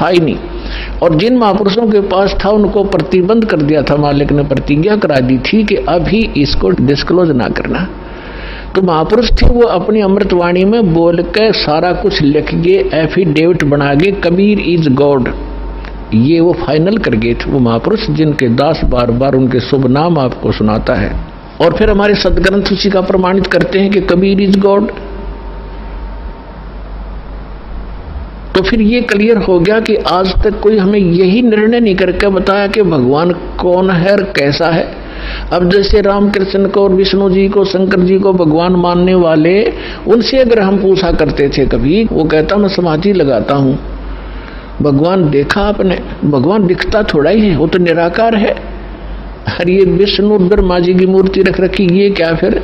था ही नहीं। और जिन महापुरुषों के पास था उनको प्रतिबंध कर दिया था, मालिक ने प्रतिज्ञा करा दी थी कि अभी इसको डिस्क्लोज ना करना। तो महापुरुष थे वो अपनी अमृतवाणी में बोल के सारा कुछ लिख गए, एफिडेविट बना गए, कबीर इज गॉड, ये वो फाइनल कर गए थे वो महापुरुष जिनके दास बार बार उनके शुभ नाम आपको सुनाता है। और फिर हमारे सदग्रंथ उसी का प्रमाणित करते हैं कि कबीर इज गॉड। तो फिर ये क्लियर हो गया कि आज तक कोई हमें यही निर्णय नहीं करके बताया कि भगवान कौन है और कैसा है। अब जैसे रामकृष्ण को और विष्णु जी को, शंकर जी को भगवान मानने वाले, उनसे अगर हम पूछा करते थे कभी, वो कहता मैं समाधि लगाता हूं, भगवान देखा आपने? भगवान दिखता थोड़ा ही है, वो तो निराकार है। अरे ये विष्णु ब्रह्मा जी की मूर्ति रख रखी, ये क्या फिर?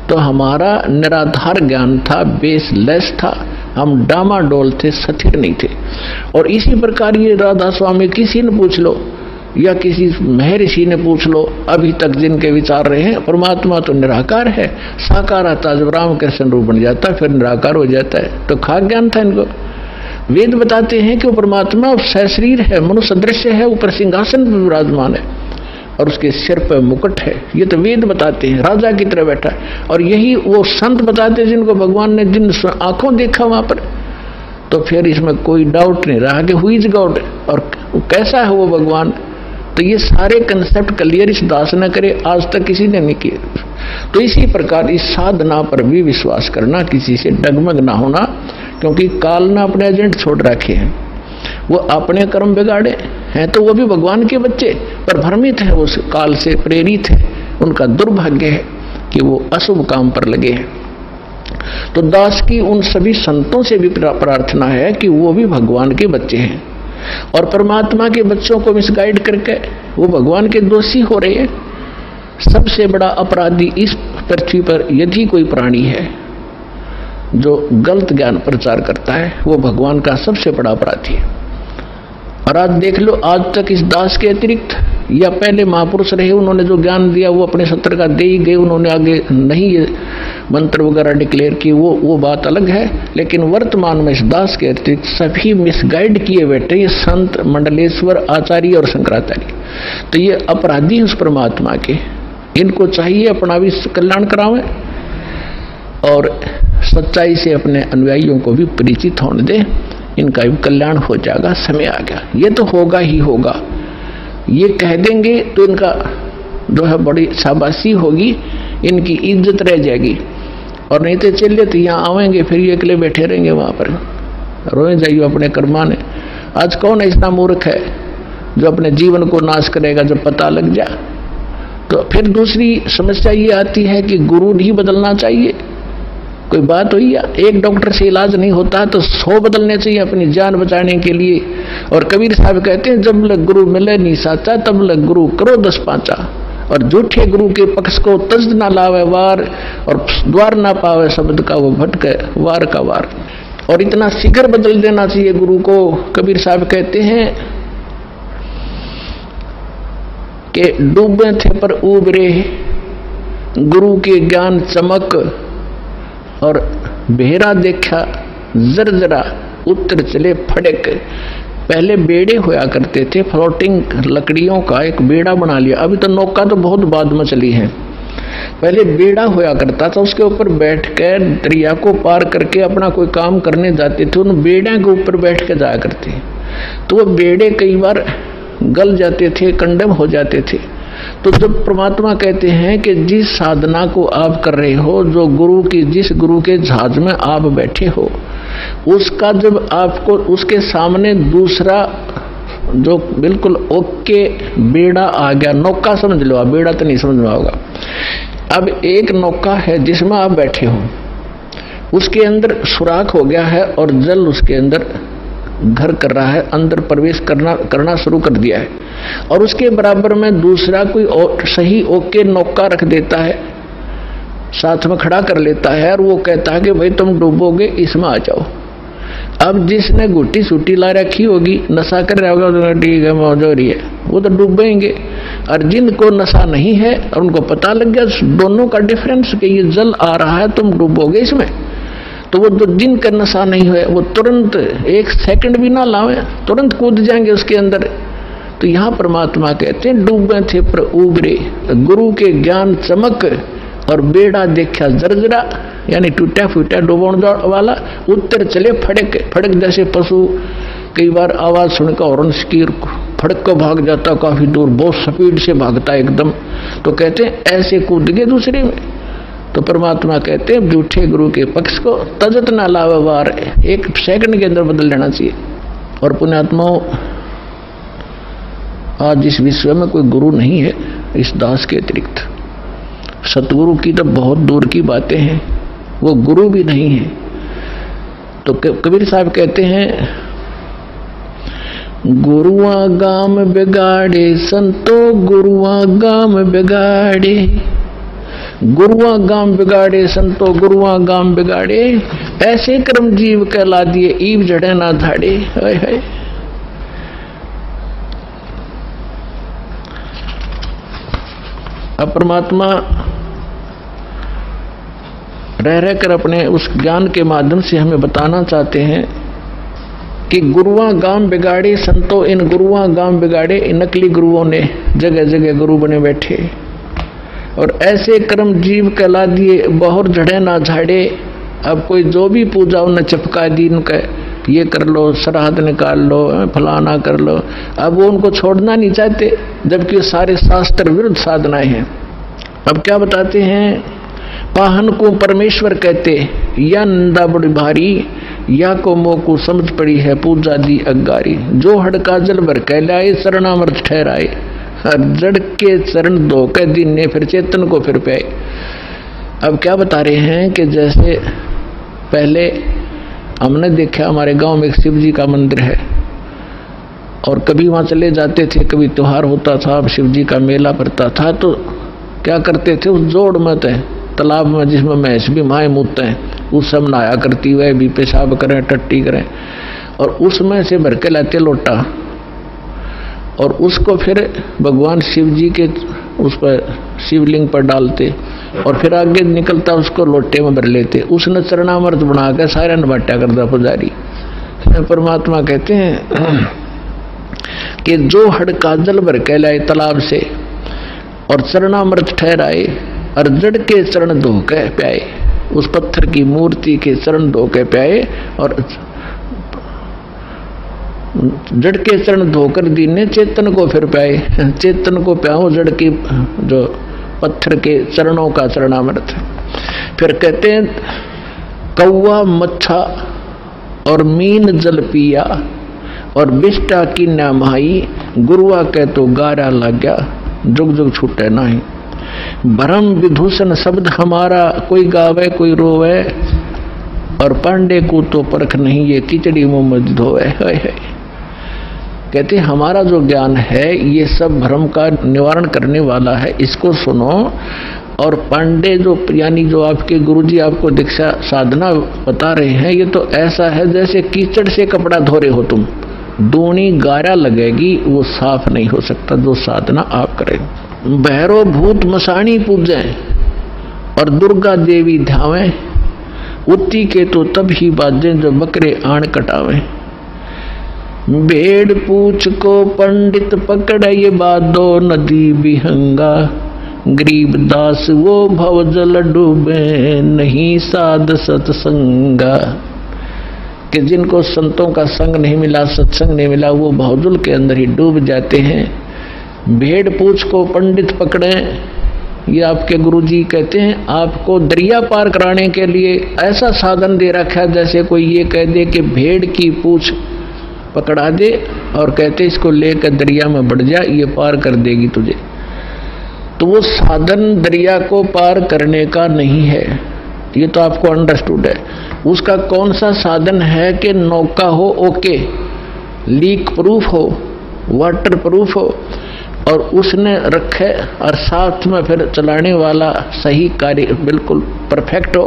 तो हमारा निराधार ज्ञान था, बेसलेस था, हम डामाडोल थे, स्थिर नहीं थे। और इसी प्रकार ये राधा स्वामी किसी ने पूछ लो या किसी महर्षि ने पूछ लो, अभी तक जिनके विचार रहे हैं, परमात्मा तो निराकार है, साकार आता जब रामकृष्ण रूप बन जाता फिर निराकार हो जाता है। तो खाक ज्ञान था इनको। वेद बताते हैं कि वो परमात्मा सशरीर है, मनुष्य दृश्य है, ऊपर सिंहासन पर विराजमान है और उसके सिर पर मुकुट है। ये तो वेद बताते हैं, राजा की तरह बैठा है। और यही वो संत बताते हैं जिनको भगवान ने जिन आंखों देखा वहां पर। तो फिर इसमें कोई डाउट नहीं रहा कि हु इज गॉड और कैसा है वो भगवान। तो ये सारे कंसेप्ट क्लियर इस दास ने करे, आज तक किसी ने नहीं किए। तो इसी प्रकार इस साधना पर भी विश्वास करना, किसी से डगमग ना होना, क्योंकि काल ने अपने एजेंट छोड़ रखे हैं, वो अपने कर्म बिगाड़े हैं। तो वो भी भगवान के बच्चे पर भ्रमित है, उस काल से प्रेरित है। उनका दुर्भाग्य है कि वो अशुभ काम पर लगे हैं। तो दास की उन सभी संतों से भी प्रार्थना है कि वो भी भगवान के बच्चे हैं और परमात्मा के बच्चों को मिसगाइड करके वो भगवान के दोषी हो रहे हैं। सबसे बड़ा अपराधी इस पृथ्वी पर यदि कोई प्राणी है जो गलत ज्ञान प्रचार करता है, वो भगवान का सबसे बड़ा अपराधी है। और आज देख लो, आज तक इस दास के अतिरिक्त या पहले महापुरुष रहे, उन्होंने जो ज्ञान दिया वो अपने सत्र का दे ही गए, उन्होंने आगे नहीं ये मंत्र वगैरह डिक्लेयर किए, वो बात अलग है। लेकिन वर्तमान में इस दास के अतिरिक्त सभी मिसगाइड किए बैठे, ये संत, मंडलेश्वर, आचार्य और शंकराचार्य। तो ये अपराधी उस परमात्मा के, इनको चाहिए अपना भी कल्याण करावें और सच्चाई से अपने अनुयायियों को भी परिचित होने दे, इनका भी कल्याण हो जाएगा। समय आ गया, ये तो होगा ही होगा। ये कह देंगे तो इनका जो है बड़ी शाबाशी होगी, इनकी इज्जत रह जाएगी। और नहीं तो चलिए तो यहाँ आवेंगे, फिर ये अकेले बैठे रहेंगे वहां पर, रोए जाइए अपने कर्माने। आज कौन ऐसा मूर्ख है जो अपने जीवन को नाश करेगा जब पता लग जाए? तो फिर दूसरी समस्या ये आती है कि गुरु नहीं बदलना चाहिए। कोई बात हुई या एक डॉक्टर से इलाज नहीं होता तो 100 बदलने चाहिए अपनी जान बचाने के लिए। और कबीर साहब कहते हैं, जब लग गुरु मिले नहीं साचा, तब लग गुरु करो 10 पांचा। और झूठे गुरु के पक्ष को तज ना लावे वार, और द्वार ना पावे शब्द का वो भटके वार का वार। और इतना शीघ्र बदल देना चाहिए गुरु को। कबीर साहब कहते हैं कि डूबे थे पर उबरे, गुरु के ज्ञान चमक, और बेहरा देखा जरा उत्तर चले फड़क। पहले बेड़े होया करते थे, फ्लोटिंग लकड़ियों का एक बेड़ा बना लिया। अभी तो नौका तो बहुत बाद में चली है, पहले बेड़ा होया करता था, उसके ऊपर बैठकर दरिया को पार करके अपना कोई काम करने जाते थे, उन बेड़े के ऊपर बैठ के जाया करते। तो वो बेड़े कई बार गल जाते थे, कंडम हो जाते थे। तो जब परमात्मा कहते हैं कि जिस साधना को आप कर रहे हो, जो गुरु की, जिस गुरु के जहाज में आप बैठे हो, उसका जब आपको उसके सामने दूसरा जो बिल्कुल ओके बेड़ा आ गया, नौका समझ लो आप, बेड़ा तो नहीं समझ में होगा। अब एक नौका है जिसमें आप बैठे हो, उसके अंदर सुराख हो गया है और जल उसके अंदर घर कर रहा है, अंदर प्रवेश करना शुरू कर दिया है। और उसके बराबर में दूसरा कोई सही ओके नौका रख देता है, साथ में खड़ा कर लेता है, और वो कहता है कि भाई तुम डूबोगे, इसमें आ जाओ। अब जिसने गुट्टी सूटी ला रखी होगी, नशा कर रहा होगा, तो ठीक है मौज हो रही है, वो तो डूबेंगे। और जिनको नशा नहीं है और उनको पता लग गया दोनों का डिफरेंस कि ये जल आ रहा है, तुम डूबोगे इसमें, तो वो जो जिनका नशा नहीं हुआ वो तुरंत एक सेकंड भी ना लावे, तुरंत कूद जाएंगे उसके अंदर। तो यहाँ परमात्मा कहते हैं डूबे थे पर उबरे, गुरु के ज्ञान चमक और बेड़ा देखा जर्जरा, यानी टूटा फूटा डूबण वाला, उत्तर चले फड़क फड़क, जैसे पशु कई बार आवाज सुनकर हॉर्न की फड़क को भाग जाता काफी दूर, बहुत स्पीड से भागता एकदम, तो कहते हैं ऐसे कूद गए दूसरे में। तो परमात्मा कहते हैं झूठे गुरु के पक्ष को तजत ना लावा वार, एक सेकंड के अंदर बदल लेना चाहिए। और पुण्यात्माओं, आज इस विश्व में कोई गुरु नहीं है इस दास के अतिरिक्त। सतगुरु की तो बहुत दूर की बातें हैं, वो गुरु भी नहीं है। तो कबीर साहब कहते हैं गुरुआ गाम बिगाड़े संतो, गुरुआ गाम बिगाड़े, गुरुआ गाम बिगाड़े संतो, गुरुआ गाम बिगाड़े, ऐसे कर्म जीव कहला दिए ईव जड़े ना धाड़े। हाय हाय। अब परमात्मा रह रहकर अपने उस ज्ञान के माध्यम से हमें बताना चाहते हैं कि गुरुआ गाम बिगाड़े संतो, इन गुरुआ गाम बिगाड़े, इन नकली गुरुओं ने जगह जगह गुरु बने बैठे और ऐसे कर्म जीव कहला दिए बहुर झड़े ना झाड़े। अब कोई जो भी पूजा उन्हें चपका दी, उनका ये कर लो, श्राद्ध निकाल लो, फलाना कर लो, अब वो उनको छोड़ना नहीं चाहते, जबकि सारे शास्त्र विरुद्ध साधनाएं हैं। अब क्या बताते हैं, पाहन को परमेश्वर कहते, या नंदा बड़ी भारी, या को मोह को समझ पड़ी है पूजा दी अगारी, जो हड़का जल भर कह लाए शरणामृत ठहराए, जड़ के चरण धो के दिन ने फिर चेतन को फिर पाए। अब क्या बता रहे हैं कि जैसे पहले हमने देखा हमारे गांव में एक शिव जी का मंदिर है और कभी वहां चले जाते थे, कभी त्योहार होता था, शिव जी का मेला पड़ता था, तो क्या करते थे, उस जोड़ में तालाब में जिसमें भैंस भी माए मूतते हैं, उस सब नहाया करती, वह भी पेशाब करें टट्टी करें, और उसमें से भर के लाते लोटा और उसको फिर भगवान शिव जी के उस पर शिवलिंग पर डालते और फिर आगे निकलता उसको लोटे में भर लेते। उसने चरणामृत बना कर सारा नबाटा करता पुजारी। परमात्मा कहते हैं कि जो हड़का जल भर के लाए तालाब से और चरणामृत ठहराए और जड़ के चरण धो के प्याए, उस पत्थर की मूर्ति के चरण धो के प्याए और जड़ के चरण धोकर दीने चेतन को फिर पाए, चेतन को प्याओ जड़ की जो पत्थर के चरणों का चरणामृत। फिर कहते हैं कौवा मच्छा और मीन जल पिया और बिष्टा की नामाई, गुरुआ कह तो गारा लग गया जुग जुग छूटे नहीं। भरम विभूषण शब्द हमारा, कोई गावे कोई रोवे और पांडे को तो परख नहीं, ये खिचड़ी मुंह में धोवे। कहते हमारा जो ज्ञान है ये सब भ्रम का निवारण करने वाला है, इसको सुनो। और पांडे जो यानी जो आपके गुरुजी आपको दीक्षा साधना बता रहे हैं, ये तो ऐसा है जैसे कीचड़ से कपड़ा धो रहे हो तुम, दूनी गारा लगेगी, वो साफ नहीं हो सकता जो साधना आप करें। भैरो भूत मसाणी पूजें और दुर्गा देवी ध्यावें, उत्ती के तो तब ही बाजें जो बकरे आण कटावें। भेड़ पूछ को पंडित पकड़े, ये बादो नदी बिहंगा, गरीब दास वो भव जल डूबे, नहीं साध सत्संगा। कि जिनको संतों का संग नहीं मिला, सत्संग नहीं मिला, वो भवजल के अंदर ही डूब जाते हैं। भेड़ पूछ को पंडित पकड़े, ये आपके गुरुजी कहते हैं आपको दरिया पार कराने के लिए ऐसा साधन दे रखा है, जैसे कोई ये कह दे कि भेड़ की पूछ पकड़ा दे और कहते इसको लेकर दरिया में बढ़ जा, ये पार कर देगी तुझे। तो वो साधन दरिया को पार करने का नहीं है, ये तो आपको अंडरस्टूड है। उसका कौन सा साधन है कि नौका हो ओके, लीक प्रूफ हो, वाटर प्रूफ हो और उसने रखे और साथ में फिर चलाने वाला सही कार्य बिल्कुल परफेक्ट हो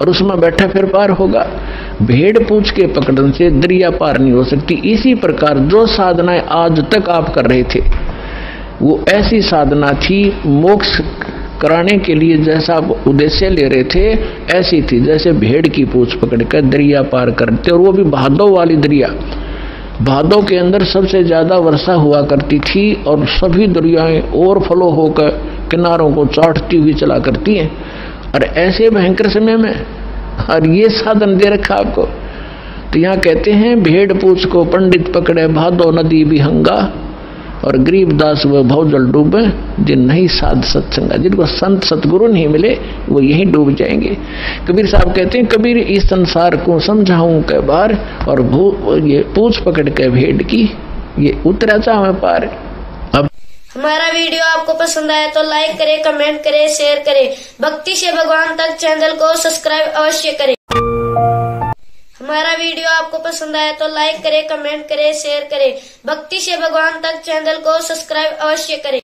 और उसमें बैठा फिर पार होगा। भेड़ पूछ के पकड़ने से दरिया पार नहीं हो सकती। इसी प्रकार जो साधनाएं आज तक आप कर रहे थे वो ऐसी साधना थी मोक्ष कराने के लिए जैसा उद्देश्य ले रहे थे ऐसी थी जैसे भेड़ की पूंछ पकड़ कर दरिया पार करते, और वो भी भादो वाली दरिया। भादो के अंदर सबसे ज्यादा वर्षा हुआ करती थी और सभी दरियाएं ओवरफ्लो होकर किनारों को चाटती हुई चला करती हैं। और ऐसे भयंकर समय में और ये साधन दे रखा आपको, तो यहाँ कहते हैं भेड़ पूछ को पंडित पकड़े भादो नदी विहंगा, और गरीबदास व भवजल डूबे जिन नहीं साध सत्संगा। जिनको संत सतगुरु नहीं मिले वो यहीं डूब जाएंगे। कबीर साहब कहते हैं कबीर इस संसार को समझाऊं के बार, और ये पूछ पकड़ के भेड़ की ये उतरा चाहे पार। अब हमारा वीडियो आपको पसंद आया तो लाइक करें, कमेंट करें, शेयर करें। भक्ति से भगवान तक चैनल को सब्सक्राइब अवश्य करें। हमारा वीडियो आपको पसंद आया तो लाइक करें, कमेंट करें, शेयर करें। भक्ति से भगवान तक चैनल को सब्सक्राइब अवश्य करें।